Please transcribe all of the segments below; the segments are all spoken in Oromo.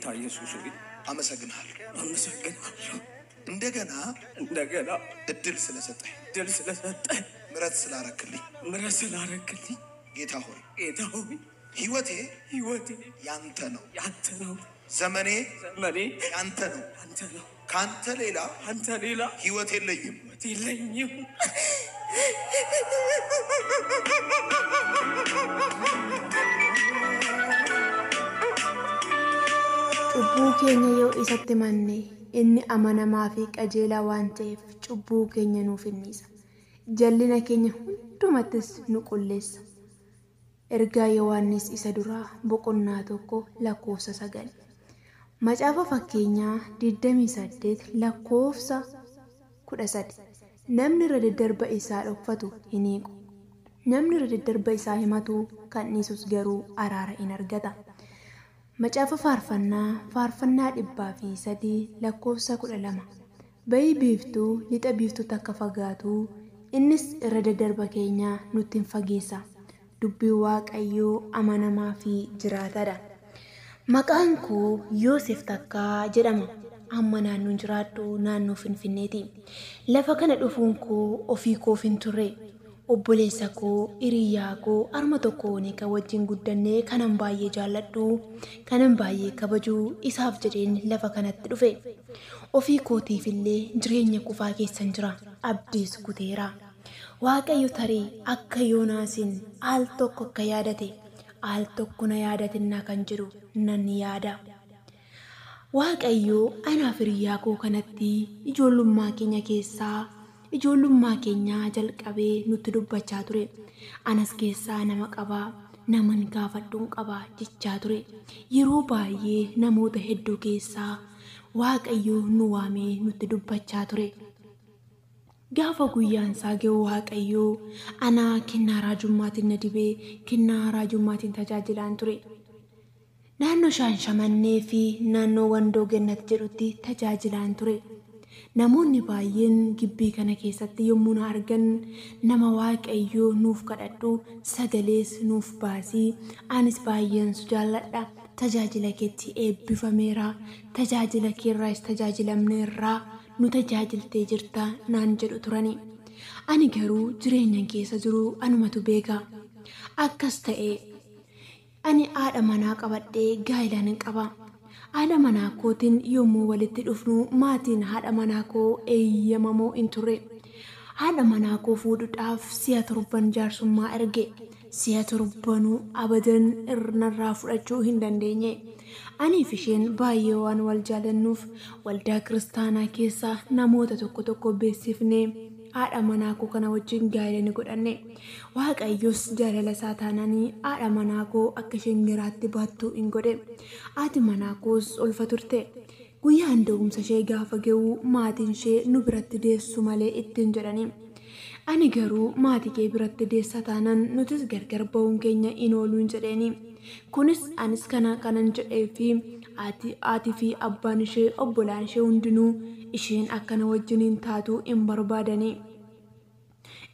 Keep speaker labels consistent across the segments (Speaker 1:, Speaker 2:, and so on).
Speaker 1: ጌታ ኢየሱስ ሆይ
Speaker 2: አመሰግናለሁ።
Speaker 1: እንደገና እድል ስለሰጠኝ ምሕረት ስላረክልኝ ጌታ ሆይ ህይወቴ ያንተ ነው። ዘመኔ ያንተ ነው። ካንተ ሌላ ህይወት የለኝም።
Speaker 3: cubbuu keenya yoo isatti manne inni amanamaa fi qajeelaa waan ta'eef cubbuu keenya nuuf dhiisa. Jallina keenya hundumattis nu qulleessa. Ergaa Yohaannis isa duraa boqonnaa 1:9. Macaafa fakkeenyaa 28:13. Namni irra daddarba isaa dhokfatu hin hiiqu. Namni irra daddarba isaa himatu kan dhiisus garuu araara in argata. Macaafa faarfannaa 3:12. Bayi biiftuu lixa biiftuu takka fagaatu innis irra daddarba keenyaa nutti hin fageessa. Dubbii Waaqayyoo amanamaa fi jiraataadha. Maqaan koo Yoosef Takkaa jedhama. Amma naannoon jiraadhu naannoo Finfinneeti. Lafa kana dhufuun koo ofii koof hin turre. Obboleessa koo hiriyaa koo harma tokkoon kan wajjin guddannee kanan baay'ee jaalladhu, kanan baay'ee kabaju isaaf jedheen lafa kanatti dhufe. Ofii kootiif illee jireenya kufaa keessan jira. Abdiis kuteera. Waaqayyo tarii akka Yoonaasin al tokko akka yaadate al tokko na yaadatinna kan jedhu nan yaada. Waaqayyo anaaf hiriyaa koo kanatti ijoollummaa keenya keessaa ijoollummaa keenya jalqabee nutti dubbachaa ture. Anas keessaa nama qabaa, naman gaafadhuun qabaa jechaa ture. Yeroo baay'ee namoota hedduu keessaa Waaqayyo nu waamee nutti dubbachaa ture. Gaafa guyyaan isaa ga'u Waaqayyo ana kennaa raajummaatiin na dibee kennaa raajummaatiin tajaajilaan ture. Naannoo Shaashamannee fi naannoo Wandoo Gannat jedhutti tajaajilaan ture. Namoonni baay'een gibbii kana keessatti yommuu na argan nama Waaqayyo nuuf kadhadhu sagalees nuuf baasii anis baay'een si jaalladha. Tajaajila keetti eebbifameera. Tajaajila keerraas tajaajilamneerraa nu tajaajiltee jirta naan jedhu turani. Ani garuu jireenya keessa jiru anumatu beeka. Akkas ta'e ani haadha manaa qabadhee gaa'elaan hin qaba. Haadha manaa kootiin yommuu walitti dhufnu maatiin haadha manaa koo eeyyamamoo hin turre. Haadha manaa koo fuudhuudhaaf 7 jaarsummaa erge. 7 abadan irnarraa fudhachuu hin dandeenye. Aniif isheen baay'ee waan wal jaalannuuf waldaa kiristaanaa keessaa namoota tokko beeksifnee haadha manaa koo kana wajjin gaa'ela godhanne. Waaqayyos jaalala isaa taananii haadha manaa koo akka isheen garaatti baattuu hin godhe. Haati manaa koos ulfa turte. Guyyaan da'umsa ishee gaafa ga'u maatiin ishee nu biratti deessu malee ittiin jedhani. Ani garuu maatii kee biratti deessa taanan nutis gargar ba'uun keenya hin ooluun jedheeni. Kunis anis kanan jedhee fi haati fi abbaan ishee obbolaan ishee hundinuu isheen akkana wajjiniin taatu hin barbaadani.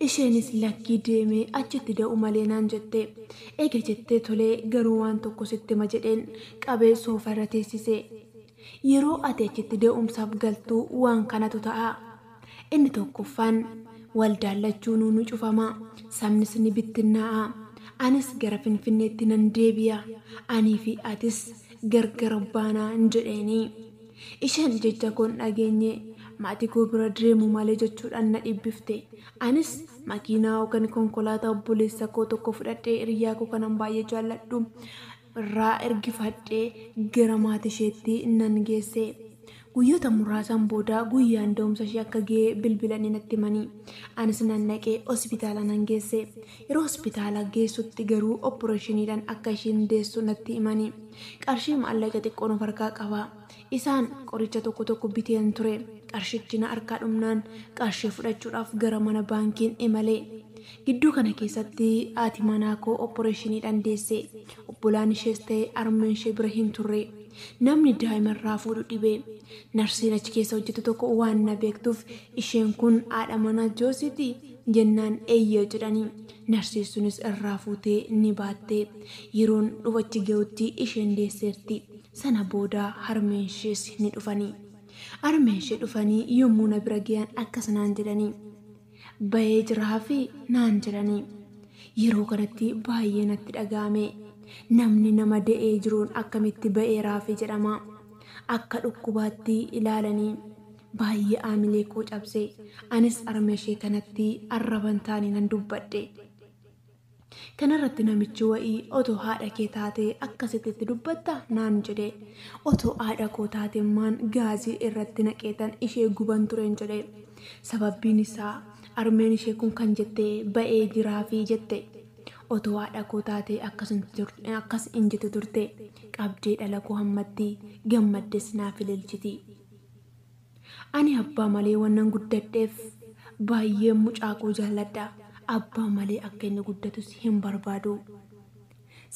Speaker 3: Isheenis lakkii deemee achitti da'u malee naan jette. Eega jettee tolee garuu waan tokko sitti ma jedheen qabee soofarra teessise. Yeroo ati achitti da'umsaaf galtuu waan kanatu ta'a. Inni tokkoffaan waldaan lachuun nu cufama. Sabnis ni bittinnaa'a. Anis gara Finfinneetti nan deebi'a. Anii fi atis gargar baanaa hin jedheeni. Isheen jecha koon dhageenye maatii koo bira deemu malee jechuudhaan na dhibbifte. Anis makiinaa yookaan konkolaataa obboleessa koo tokko fudhadhee hiriyaa koo kanan baay'ee jaalladhu irraa ergifadhee gara maatii isheetti nan geesse. Guyyoota muraasaan booda guyyaan da'umsa ishee akka ga'e bilbilanii natti himanii. Anis nan dhaqee hospitaala nan geesse. Yeroo hospitaala geessutti garuu operaashiniidhaan akka isheen deessu natti himanii. Qarshii maallaqa xiqqoon of harkaa qaba. Isaan qoricha tokko biteen ture. Qarshichi na harkaa dhumnaan qarshii fudhachuudhaaf gara mana baankiin imalee. Gidduu kana keessatti haati manaa koo operaashiniidhaan deesse. Obbolaan ishees ta'e harmeen ishee bira hin turre. Namni daa'imarraa fuudhu dhibee. Narsiin achi keessa hojjetu tokko waan na beektuuf isheen kun haadha manaa Joosiiti jennaan eeyyee jedhanii. Narsiin sunis irraa fuutee ni baatte. Yeroon dhufachi ga'utti isheen deesseerti. Sana booda harmeen ishees ni dhufanii. Harmeen ishee dhufanii yommuu na bira ga'an akkas naan jedhanii. Bahee jiraa fi naan jedhanii. Yeroo kanatti baay'ee natti dhaga'ame. Namni nama da'ee jiruun akkamitti ba'eeraa fi jedhama. Akka dhukkubaatti ilaalanii baay'ee aamilee koo cabse. Anis harmee ishee kanatti arraban taanii nan dubbadhe. Kanarratti namichi wa'ii otoo haadha kee taatee akkasitti dubbatta naan jedhe. Otoo haadha koo taatemmaan gaazii irratti naqeetan ishee guban tureen jedhe. Sababbiin isaa harmeen ishee kun kan jette ba'ee jiraa fi jette. Otoo haadha koo taatee akkas hin jette turte qabdee dhala koo hammatti gammaddes naaf ililchiti. Ani abbaa malee wannan guddadheef baay'ee mucaa koo jaalladha. Abbaa malee akka inni guddatus hin barbaadu.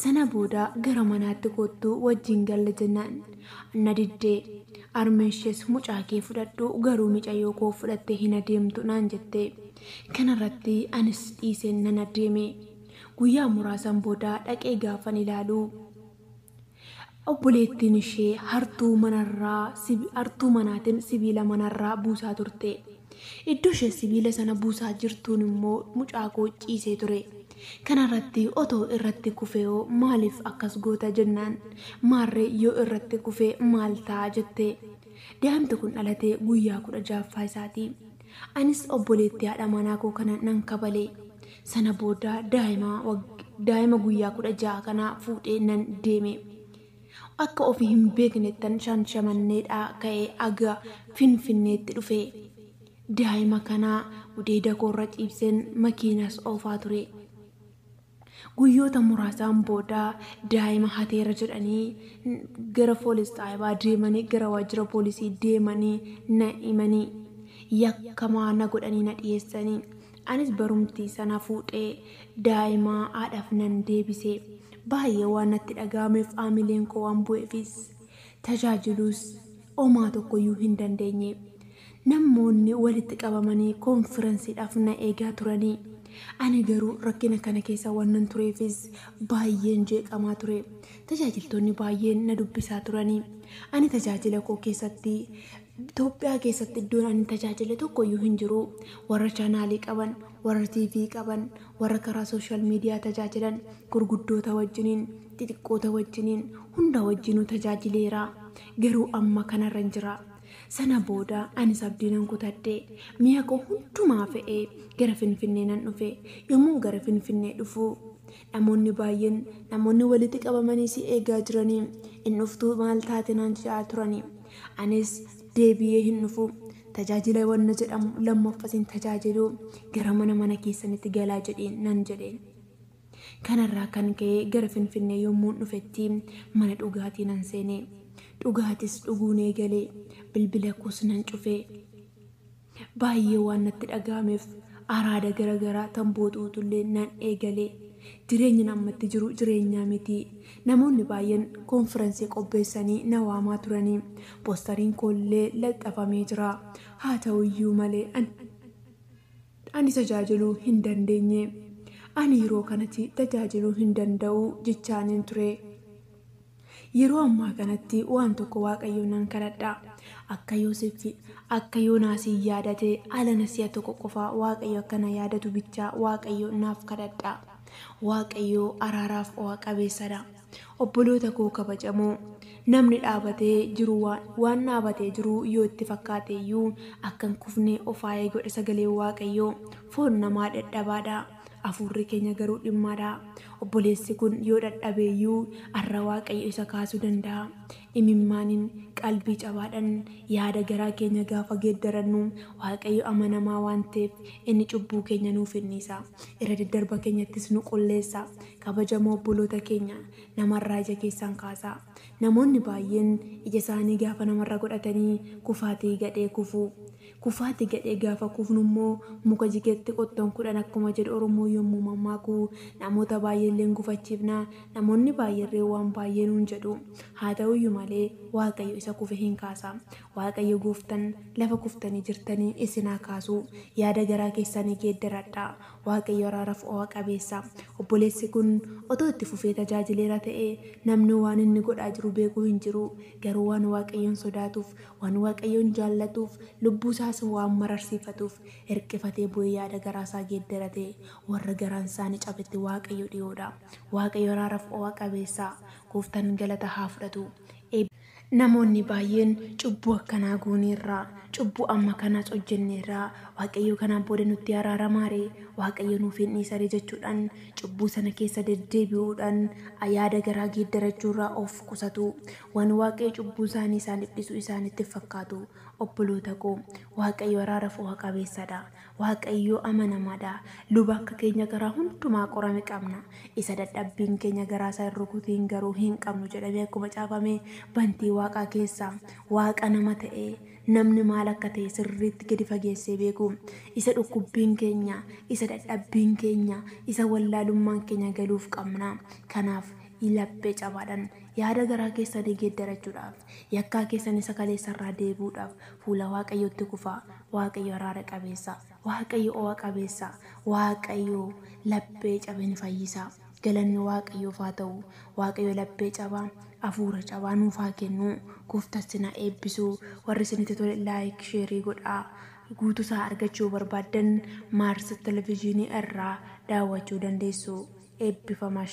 Speaker 3: Sana booda gara manaatti kottuu wajjin galla jennaan na diddee. Harmeen ishees mucaa kee fudhadhu garuu mucayyoo koo fudhattee hin adeemtu naan jette. Kanarratti anis dhiiseen nan adeeme. Guyyaa muraasan booda dhaqee gaafan ilaalu. Obboleettiin ishee hartuu manaatiin sibiila manarraa buusaa turte. Iddoo ishee sibiila sana buusaa jirtuun immoo mucaa koo ciisee ture. Kanarratti otoo irratti kufee maaliif akkas goota jennaan maarree yoo irratti kufee maal ta'a jette. Daa'imti kun dhalatee guyyaa 16ffaa isaati. Anis obboleettii haadha manaa koo kana nan kabale. Sana booda daa'ima guyyaa 16 kana fuudhee nan deeme. Akka ofii hin beeknettan shanshamanneedhaa ka'ee aga Finfinneetti dhufe. Daa'ima kanaa gudeeda koorra ciibseen makiinas oofaa ture. Guyyoota muraasaan booda daa'ima hateera jedhanii gara poolis xaayibaa deemanii gara waajjira poolisii deemanii na himanii yakkamaa na godhanii na dhiyeessanii. Anis barumtii sana fuudhee daa'ima haadhaaf nan deebise. Baay'ee waan natti dhaga'ameef aamileen koo waan bu'eefis tajaajiluus homaa tokkoyyuu hin dandeenye. Namoonni walitti qabamanii konferensiidhaaf na eegaa turanii. Ani garuu rakkina kana keessa waan tureefis baay'een jeeqamaa ture. Tajaajiltoonni baay'een na dubbisaa turanii. Ani tajaajila koo keessatti Itoophiyaa keessatti iddoon ani tajaajile tokkoyyuu hin jiru. Warra chaanaalii qaban, warra TV qaban, warra karaa sooshaal miidiyaa tajaajilan gurguddoota wajjiniin, xixiqqoota wajjiniin hunda wajjinuu tajaajileera. Garuu amma kanarra hin jira. Sana booda anis abdiinan kutadhee mi'a koo hundumaa fe'ee gara Finfinnee nan dhufe. Yommuu gara Finfinnee dhufu namoonni baay'een namoonni walitti qabamanii si eegaa jiranii hin dhuftuu maal taate naan jedhaa turanii. Anis deebi'ee hin dhufu tajaajila wanna jedhamu lammaffasiin tajaajilu gara mana keessanitti galaa jedheen nan jedheen. Kanarraa kan ka'e gara Finfinnee yommuu dhufetti mana dhugaatii nan seene. Dhugaatis dhuguun eegalee bilbila koos nan cufee. Baay'ee waan natti dhaga'ameef araada garagaraa tambootuutullee nan eegalee. Jireenyi namatti jiru jireenyaa miti. Namoonni baay'een konferensii qopheessanii na waamaa turanii. Poostariin koollee laxxafamee jira. Haa ta'uyyuu malee ani tajaajiluu hin dandeenye. Ani yeroo kanatti tajaajiluu hin danda'u jechaaniin ture. Yeroo ammaa kanatti waan tokko Waaqayyo nan kadhadha. Akka Yoonaasii yaadate ala nasiya tokko qofa Waaqayyo akkana yaadatu bichaa Waaqayyo naaf kadhadha. Waaqayyo araaraaf qabeessadha. Obboloota koo kabajamoo namni dhaabatee jiru waan dhaabatee jiru yoo itti fakkaateeyyuu akkan kufnee ofaayee godhe sagalee Waaqayyo foon namaa dadhabaadha. Afurri keenya garuu dhimmaadha. Obboleessi kun yoo dadhabeeyyuu arra Waaqayyo isa kaasuu danda'a. Imimmaaniin qalbii cabaadhaan yaada garaa keenya gaafa geeddarannu Waaqayyo amanamaa waan ta'eef inni cubbuu keenya nuuf hinnisa. Irra daddarba keenyattis nu qulleessa. Kabajamoo obboloota keenya namarraa ija keessaan kaasa. Namoonni baay'een ija isaanii gaafa namarra godhatanii kufaatii gadhee kufu. kufaati gadhee gaafa kufnummoo muka jikeetti qottoon kudhan akkuma jedhu Oromoo yommuu mammaaku namoota baay'eelleen gufachiifna namoonni baay'eerree waan baay'ee nuun jedhu haa ta'uyyuu malee Waaqayyo isa kufe hin kaasa Waaqayyo gooftan lafa kuftanii jirtanii isinaa kaasu yaada garaa keessanii geeddaradha Waaqayyo araaraaf o'a qabeessa obboleessi kun otoo itti fufee tajaajileera ta'e namni waan inni godhaa jiru beekuu hin jiru garuu waan Waaqayyoon sodaatuuf waan Waaqayyoon jaallatuuf lubbuu isaas waan mararsiifatuuf hirqifatee bu'ee yaada garaasaa geeddarate warra garaan isaanii cabetti Waaqayyo dhiyoodha Waaqayyo araaraaf o'a qabeessa gooftan galata haa fudhatu. Namoonni baay'een cubbuu akkanaa gooneerraa cubbuu amma kanaas hojjenneerraa Waaqayyo kanaan booda nutti araaramaaree Waaqayyo nuuf hin dhiisaree jechuudhaan cubbuu sana keessa deddeebi'uudhaan yaada garaa geeddarachuurraa of qusatu waan Waaqayyo cubbuu isaanii isaaniif dhiisu isaanitti fakkaatu obboloota koo Waaqayyo araaraaf o'a qabeessadha Waaqayyo amanamaadha luba akka keenya garaa hundumaa qorame qabna isa dadhabbiin keenya garaa isaa rukutiin garuu hin qabnu jedhamee akkuma caafame bantii Waaqaa keessa Waaqa nama ta'e namni maal akka ta'e sirriitti gadi fageessee beeku isa dhukkubbiin keenya isa dadhabbiin keenya isa wallaalummaan keenya galuuf qabna kanaaf laphee cabaadhaan yaada garaa keessanii geeddarachuudhaaf yakkaa keessan isa kaleessarraa deebi'uudhaaf fuula Waaqayyootti kufaa Waaqayyo araara qabeessa Waaqayyo o'a qabeessa Waaqayyo laphee cabeen fayyisa galanni Waaqayyoof haa ta'u Waaqayyo laphee cabaa afuura cabaa nuuf haa kennu gooftas na eebbisu warri isinitti tole laayik sheerii godhaa guutuu isaa argachuu barbaaddan Maars televezyiinii irraa daawwachuu dandeessu eebbifamaa.